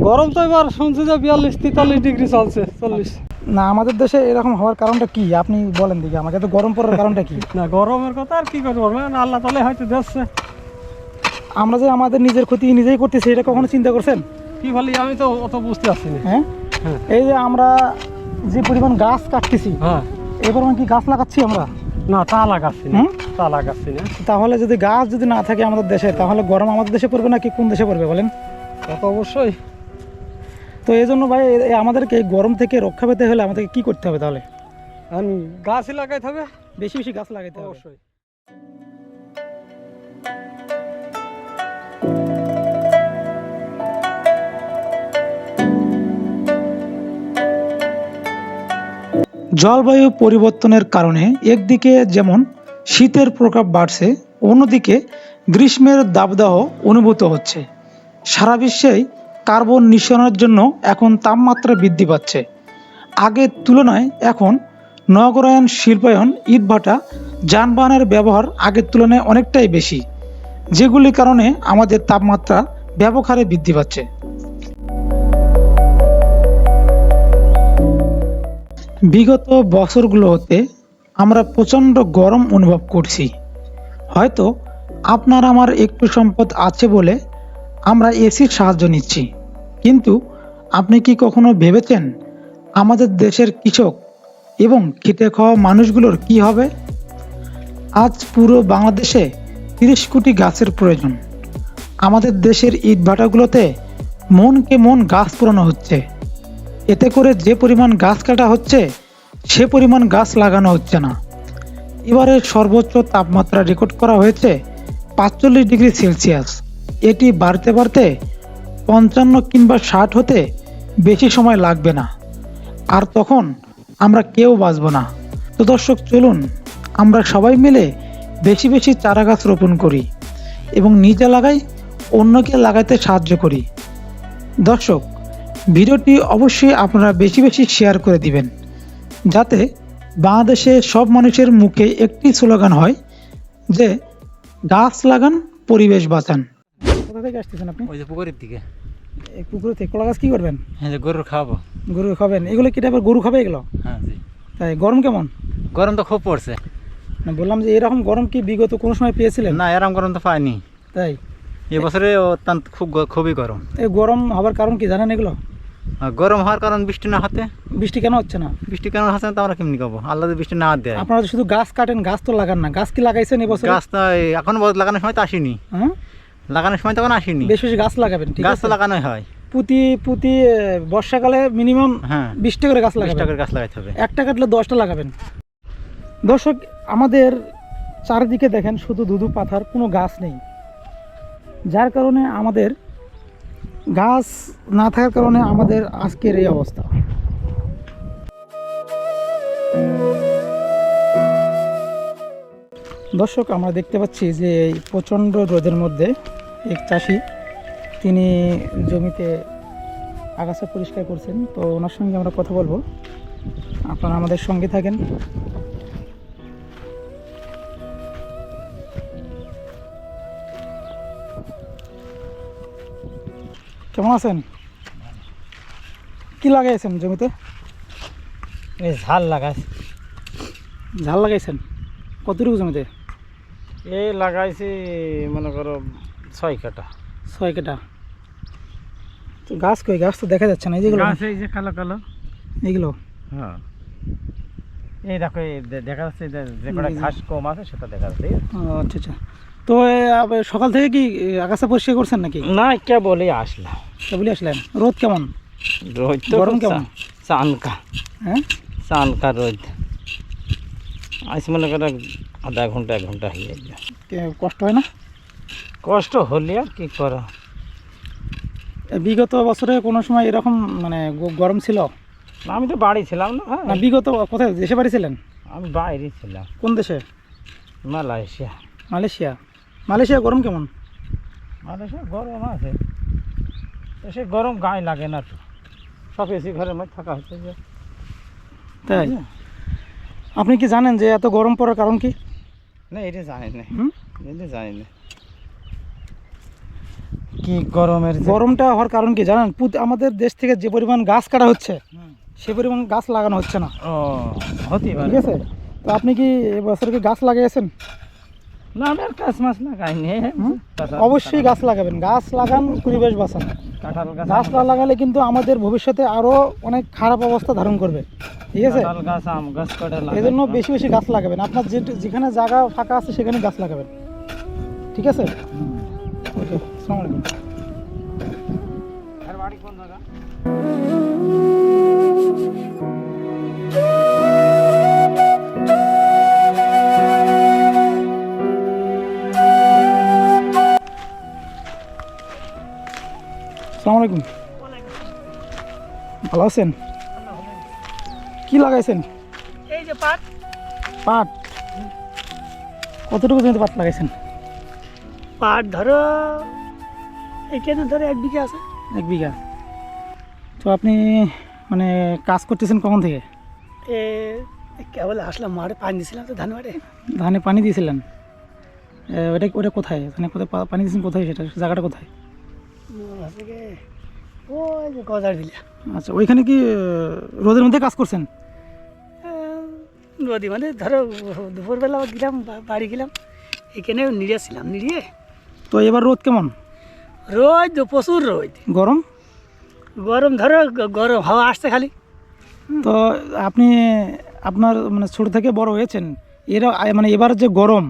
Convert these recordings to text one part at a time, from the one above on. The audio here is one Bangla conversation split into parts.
গরম তো এবার শুনছি যে 42-43 ডিগ্রি চলছে, 40। না, আমাদের দেশে এরকম হওয়ার কারণটা কি আপনি বলেন দেখি আমাকে, তো গরম পড়ার কারণটা কি? না, গরমের কথা আর কি করবো, আল্লাহ তাআলা হয়তো দিচ্ছে। আমরা যে আমাদের নিজের ক্ষতি নিজেই করতেছি, এটা কখনো চিন্তা করছেন? কি বলি আমি তো অত বুঝতে পারছি না। হ্যাঁ, হ্যাঁ এই যে আমরা যে পরিমাণ গাছ কাটতেছি, হ্যাঁ। এই পরিমাণ কি গাছ লাগাচ্ছি আমরা? না, তা লাগাচ্ছি না, হুম? তা লাগাচ্ছি না। তাহলে যদি গাছ যদি না থাকে আমাদের দেশে, তাহলে গরম আমাদের দেশে পড়বে নাকি কোন দেশে পড়বে বলেন? তা তো অবশ্যই। তো এই জন্য ভাই আমাদেরকে গরম থেকে রক্ষা পেতে হলে আমাদেরকে কি করতে হবে তাহলে? আমি গাছই লাগাইতে হবে, বেশি বেশি গাছ লাগাইতে হবে। অবশ্যই। জলবায়ু পরিবর্তনের কারণে একদিকে যেমন শীতের প্রকোপ বাড়ছে, অন্যদিকে গ্রীষ্মের দাবদাহ অনুভূত হচ্ছে। সারা বিশ্বেই কার্বন নিঃসরণের জন্য এখন তাপমাত্রা বৃদ্ধি পাচ্ছে। আগের তুলনায় এখন নগরায়ন, শিল্পায়ন, ইটভাটা, যানবাহনের ব্যবহার আগের তুলনায় অনেকটাই বেশি, যেগুলির কারণে আমাদের তাপমাত্রা ব্যাপক হারে বৃদ্ধি পাচ্ছে। বিগত বছরগুলোতে আমরা প্রচণ্ড গরম অনুভব করছি। হয়তো আপনার আমার একটু সম্পদ আছে বলে আমরা এসির সাহায্য নিচ্ছি, কিন্তু আপনি কি কখনো ভেবেছেন আমাদের দেশের কৃষক এবং খেটে খাওয়া মানুষগুলোর কি হবে? আজ পুরো বাংলাদেশে 30 কোটি গাছের প্রয়োজন। আমাদের দেশের ইটভাটাগুলোতে মনকে মন গাছ পোড়ানো হচ্ছে। এতে করে যে পরিমাণ গাছ কাটা হচ্ছে, সে পরিমাণ গাছ লাগানো হচ্ছে না। এবারের সর্বোচ্চ তাপমাত্রা রেকর্ড করা হয়েছে 45 ডিগ্রি সেলসিয়াস। এটি বাড়তে বাড়তে 55 কিংবা 60 হতে বেশি সময় লাগবে না, আর তখন আমরা কেউ বাঁচব না। তো দর্শক, চলুন আমরা সবাই মিলে বেশি বেশি চারা গাছ রোপণ করি এবং নিজে লাগাই, অন্যকে লাগাইতে সাহায্য করি। দর্শক, ভিডিওটি অবশ্যই আপনারা বেশি বেশি শেয়ার করে দিবেন, যাতে বাংলাদেশে সব মানুষের মুখে একটি স্লোগান হয় যে গাছ লাগান, পরিবেশ বাঁচান। কোথা থেকে আসতেছেন আপনি? ওই যে পুকুরের দিকে। এই পুকুর থেকে কলা গাছ কি করবেন? হ্যাঁ, যে গরুর খাওয়াবো। গরু খাবেন? এগুলো কি টাইপের গরু খাবে এগুলো? হ্যাঁ জি। তাই গরম কেমন? গরম তো খুব পড়ছে। না, বললাম যে এরকম গরম কি বিগত কোনো সময় পেয়েছিলেন? না, এরকম গরম তো পাইনি। তাই এবছরে অত্যন্ত খুবই গরম। এই গরম হবার কারণ কি জানেন এগুলো? আর গরম হওয়ার কারণ বৃষ্টি না হতে। বৃষ্টি কেন হচ্ছে না? বৃষ্টি কেন হচ্ছে না তো আমরা কেমনি খাবো? আল্লাহ যদি বৃষ্টি না দেয়। আপনারা তো শুধু গাছ কাটেন, গাছ তো লাগান না। গাছ কি লাগাইছেন এবছর? গাছ তো এখন লাগানোর সময় তো আসেনি। হ্যাঁ, লাগানোর সময় তখন আসেনি। বেশি বেশি গাছ লাগাবেন, ঠিক গাছ আছে? তো লাগানোই হয়। প্রতি বর্ষাকালে মিনিমাম হ্যাঁ, 20টা করে গাছ 20 লাগাবেন। টাকার গাছ লাগাইতে হবে। একটা কাটলে 10টা লাগাবেন। দর্শক, আমাদের চারিদিকে দেখেন শুধু ধুধু পাথার, কোনো গাছ নেই। যার কারণে আমাদের গাছ না থাকার কারণে আমাদের আজকের এই অবস্থা। দর্শক, আমরা দেখতে পাচ্ছি যে এই প্রচণ্ড রোদের মধ্যে এক চাষি, তিনি জমিতে আগাছা পরিষ্কার করছেন। তো ওনার সঙ্গে আমরা কথা বলবো, আপনারা আমাদের সঙ্গে থাকেন। কেমন আছেন? কি লাগাইছেন জমিতে? এই ঝাল লাগাইছি। ঝাল লাগাইছেন? কতটুকু জমিতে? এই লাগাইছি মনে করো 6 কাটা। 6 কাটা। তো গাছ কই? গাছ তো দেখা যাচ্ছে না। এই যেগুলো, এই যে কালো কালো এইগুলো। হ্যাঁ, এই দেখো, এই দেখা যাচ্ছে যে কটা ঘাস কম আছে সেটা দেখা যাচ্ছে। ও আচ্ছা আচ্ছা। তো সকাল থেকে কি আগাছা পরিষ্কার করছেন নাকি? না, কে বলে আসলাম। কেবলই আসলেন? রোদ কেমন? রোদ তো গরম কেমন? চানকা। হ্যাঁ, চানকা রোদ। আজ মনে করো আধা ঘন্টা 1 ঘন্টা হয়ে যায়। কষ্ট হয় না? কষ্ট হলে আর কি করা। বিগত বছরে কোনো সময় এরকম মানে গরম ছিল? আমি তো বাড়ি ছিলাম না। না, বিগত কোথায় দেশে বাড়ি ছিলেন? আমি বাইরে ছিলাম। কোন দেশে? মালয়েশিয়া। মালয়েশিয়া। মালয়েশিয়া গরম কেমন? মালয়েশিয়া গরম আছে, তো সে গরম গায়ে লাগে না তো। সব এসি ঘরের মধ্যে থাকা হচ্ছে যে। তাই? আপনি কি জানেন যে এত গরম পড়ার কারণ কি? না, এটা জানি না। এটা জানি না। কি গরমের গরমটা হওয়ার কারণ কি জানেন? আমাদের দেশ থেকে যে পরিমাণ গাছ কাটা হচ্ছে সে পরিমাণ গাছ লাগানো হচ্ছে না। ও হতে পারে। ঠিক আছে, তো আপনি কি এবছর কি গাছ লাগিয়েছেন? না আমি আর কাঁচ মাছ লাগাইনি। অবশ্যই গাছ লাগাবেন, গাছ লাগান, পরিবেশ বাঁচান। কাঁঠাল গাছ, গাছ না লাগালে কিন্তু আমাদের ভবিষ্যতে আরো অনেক খারাপ অবস্থা ধারণ করবে। ঠিক আছে, কাঁঠাল গাছ, আম গাছ কটা এই জন্য বেশি বেশি গাছ লাগাবেন। আপনার যেখানে জায়গা ফাঁকা আছে সেখানে গাছ লাগাবেন। ঠিক আছে, ওকে, আসসালামু আলাইকুম। আর বাড়ি কোন জায়গা? আসসালামু আলাইকুম। ভালো আছেন? কি লাগাইছেন? এই যে পাট, পাট। কতটুকু জমিতে পাট লাগাইছেন? পাট ধরো এখানে ধরো 1 বিঘা আছে। 1 বিঘা। তো আপনি মানে কাজ করতেছেন কখন থেকে? এ কেবল আসলাম, মাঠে পানি দিয়েছিলাম তো, ধান মাঠে। ধানে পানি দিয়েছিলেন? ওটা ওটা কোথায়, ধানে কোথায় পানি দিয়েছেন, কোথায় সেটা, জায়গাটা কোথায়? আছে কি ওই যে গজার দিলে আচ্ছা, ওইখানে কি রোদের মধ্যে কাজ করছেন? নদী মানে ধরো দুপুরবেলা গেলাম, বাড়ি গেলাম, এখানে নিড়িয়েছিলাম, নিড়িয়ে তো এবার রোদ কেমন? রোদ প্রচুর রোদ, গরম? গরম ধরো, গরম হাওয়া আসছে খালি। তো আপনি আপনার মানে ছোট থেকে বড় হয়েছেন, এরা মানে এবার যে গরম,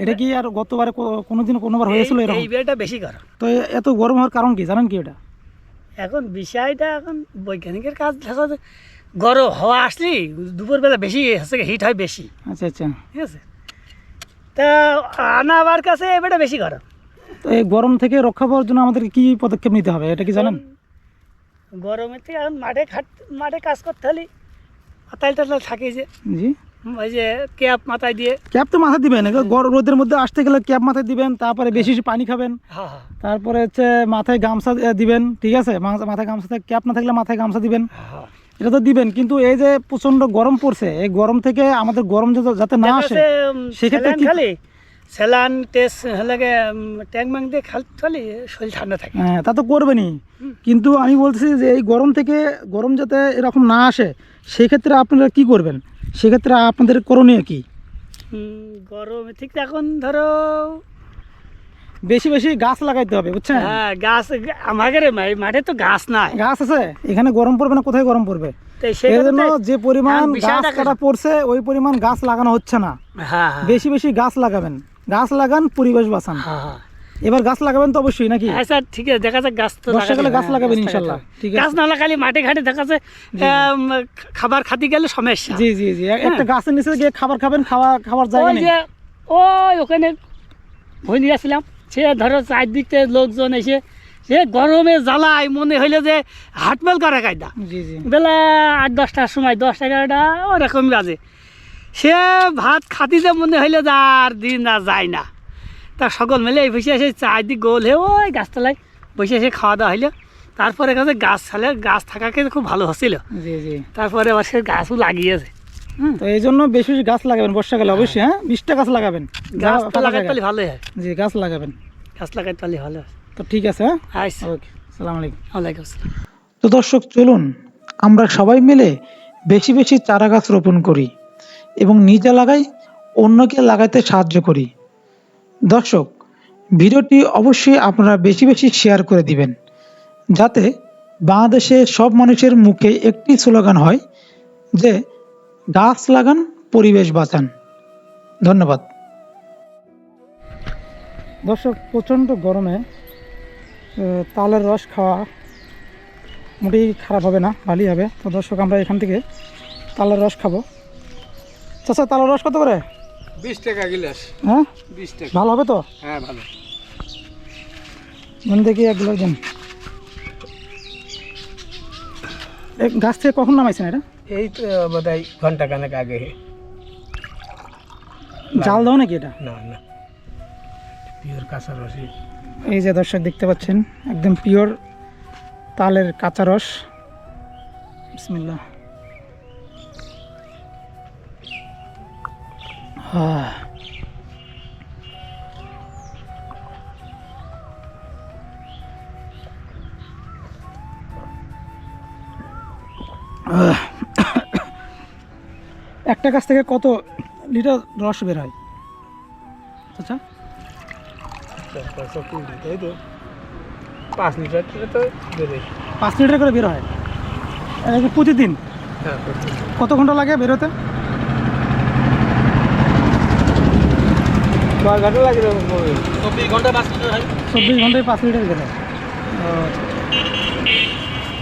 এটা কি আর গতবারে কোনোদিন কোনোবার হয়েছিল এরকম? এই বিয়েটা বেশি গরম। তো এত গরম হওয়ার কারণ কি জানেন কি ওটা? এখন বিষয়টা এখন বৈজ্ঞানিকের কাজ দেখা যায়, গরম হাওয়া আসলি দুপুরবেলা বেশি হচ্ছে, হিট হয় বেশি। আচ্ছা আচ্ছা। ঠিক আছে, তা আনাবার কাছে এবারটা বেশি গরম। তো এই গরম থেকে রক্ষা পাওয়ার জন্য আমাদের কি পদক্ষেপ নিতে হবে এটা কি জানেন? গরমের থেকে এখন মাঠে কাজ করতে হলে মাথায় টাতাল থাকে যে, জি, ওই যে ক্যাপ মাথায় দিয়ে। ক্যাপ তো মাথায় দিবেন, রোদের মধ্যে আসতে গেলে ক্যাপ মাথায় দিবেন, তারপরে বেশি বেশি পানি খাবেন, হ্যাঁ হ্যাঁ তারপরে হচ্ছে মাথায় গামছা দিবেন। ঠিক আছে, মাথায় গামছা, ক্যাপ না থাকলে মাথায় গামছা দিবেন, হ্যাঁ। এটা তো দিবেন। কিন্তু এই যে প্রচন্ড গরম পড়ছে, এই গরম থেকে আমাদের গরম যাতে না আসে সেক্ষেত্রে কি? খালি স্যালান টেস্ট লাগে, ট্যাঙ্ক ম্যাঙ্ক দিয়ে খালি শরীর ঠান্ডা থাকে। হ্যাঁ, তা তো করবেনই, কিন্তু আমি বলছি যে এই গরম থেকে গরম যাতে এরকম না আসে সেক্ষেত্রে আপনারা কি করবেন? সেক্ষেত্রে আপনাদের করণীয় কি? গরমে ঠিক এখন ধরো বেশি বেশি গাছ লাগাইতে হবে, বুঝছেন? হ্যাঁ গাছ, আমাদের মাঠে তো গাছ নাই। গাছ আছে, এখানে গরম পড়বে না, কোথায় গরম পড়বে? তো সেই এর জন্য কথাটাই- যে পরিমাণ হ্যাঁ, গাছ বিষয়টা কাটা পড়ছে ওই পরিমাণ গাছ লাগানো হচ্ছে না। হ্যাঁ হ্যাঁ বেশি বেশি গাছ লাগাবেন, গাছ লাগান, পরিবেশ বাঁচান। হ্যাঁ হ্যাঁ। এবার গাছ লাগাবেন তো অবশ্যই, নাকি? হ্যাঁ স্যার, ঠিক আছে, দেখা যাক গাছ তো বর্ষাকালে লাগাতে গাছ হবে, লাগাবেন গাছ ইনশাল্লাহ। লাগাতে হবে। ঠিক আছে, গাছ না লাগালে মাঠে ঘাটে দেখা যাচ্ছে খাবার খাতে গেলে সমস্যা। জি জি জি, একটা গাছের নিচে গিয়ে খাবার খাবেন, খাবার জায়গা ওই নেই। যে ওখানে ভই নিয়েছিলাম, সে ধরো চারদিক থেকে লোকজন এসে, সে গরমে জ্বালায় মনে হইলে যে হাটমেল করে কায়দা। জি জি, বেলা 8-10টার সময়, 10-11টা ওরকম বাজে, সে ভাত খাতি যে মনে হইলে যে আর দিন আর যায় না। তা সকল মিলে এই বসে এসে চারদিক গোল হয়ে ওই গাছতলায় বসে এসে খাওয়া দাওয়া হইলো। তারপরে কাছে গাছ থাকাকে খুব ভালো হচ্ছিল। জি জি। তারপরে আবার সে গাছও লাগিয়েছে। তো এই জন্য বেশি বেশি গাছ লাগাবেন বর্ষাকালে, অবশ্যই। হ্যাঁ, 20টা গাছ লাগাবেন, গাছ তো ফাঁকা লাগাতে জায়গায়। পারলে ভালোই হয়, জি, গাছ লাগাবেন। গাছ লাগাতে পারলে ভালো হয়। তো ঠিক আছে, হ্যাঁ, আচ্ছা, ওকে, আসসালামু আলাইকুম। ওয়ালাইকুম আসসালাম। তো দর্শক, চলুন আমরা সবাই মিলে বেশি বেশি চারা গাছ রোপণ করি এবং নিজে লাগাই, অন্যকে লাগাতে সাহায্য করি। দর্শক, ভিডিওটি অবশ্যই আপনারা বেশি বেশি শেয়ার করে দিবেন, যাতে বাংলাদেশে সব মানুষের মুখে একটি স্লোগান হয় যে গাছ লাগান, পরিবেশ বাঁচান। ধন্যবাদ। দর্শক, প্রচণ্ড গরমে তালের রস খাওয়া মোটেই খারাপ হবে না, ভালোই হবে। তো দর্শক, আমরা এখান থেকে তালের রস খাবো। চাচা, তালের রস কত করে? 20 টাকা গিলাস। হ্যাঁ, 20 টাকা। ভালো হবে তো? হ্যাঁ ভালো। মনে দেখি 1 গ্লাস দিন। গাছ থেকে কখন নামাইছেন এটা? এই তো বোধহয় ঘন্টা খানেক আগে। জাল দাও নাকি এটা? না না, পিওর কাঁচা রসই। এই যে দর্শক দেখতে পাচ্ছেন, একদম পিওর তালের কাঁচা রস। বিসমিল্লাহ। একটা গাছ থেকে কত লিটার রস বের হয়? আচ্ছা, 5 লিটার তো বেরোয়। 5 লিটার করে বের হয়। এটা কি প্রতিদিন? হ্যাঁ, কত ঘন্টা লাগে বেরোতে? 10 ঘন্টা লাগে। 24 ঘন্টা 5 লিটার হয়। 24 ঘন্টায় 5 লিটার বের হয়।